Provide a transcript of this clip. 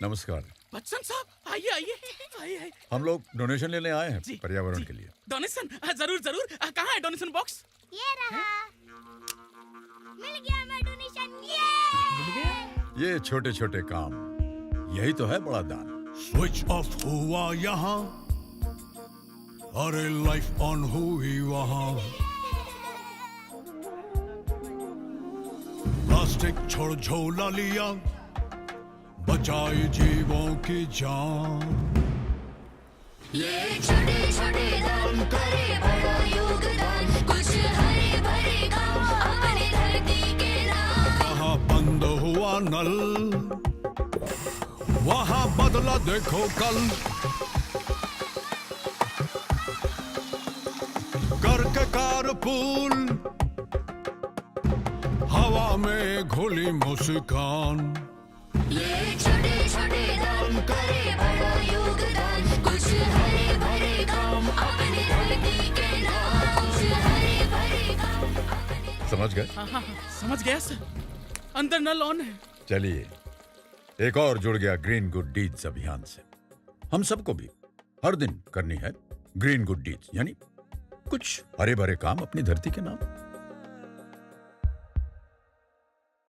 नमस्कार। बच्चन साहब आइए आइए आइए आइए। हम लोग डोनेशन लेने आए हैं जी, पर्यावरण जी। के लिए। डोनेशन जरूर जरूर। कहाँ है डोनेशन बॉक्स? ये रहा। मिल गया हमें डोनेशन। ये छोटे छोटे काम, यही तो है बड़ा दान। स्विच ऑफ हुआ यहाँ, अरे लाइफ ऑन हुई वहाँ। प्लास्टिक छोड़ झोला लिया, बचाई जीवों की जान। ये छोटे छोटे दान करे बड़ा योगदान, कुछ हरे भरे काम अपने धरती के नाम। कहाँ बंद हुआ नल, वहाँ बदला देखो कल। करके कारपूल, हवा में घुली मुस्कान। ये छोटे छोटे दान करे बड़ा योगदान, कुछ हरे भरे काम अपने धरती के नाम। कुछ हरे भरे काम अपने। समझ गए? हाँ, समझ गया सर। अंदर नल ऑन है। चलिए, एक और जुड़ गया ग्रीन गुड डीड्स अभियान से। हम सबको भी हर दिन करनी है ग्रीन गुड डीड्स, यानी कुछ हरे भरे काम अपनी धरती के नाम।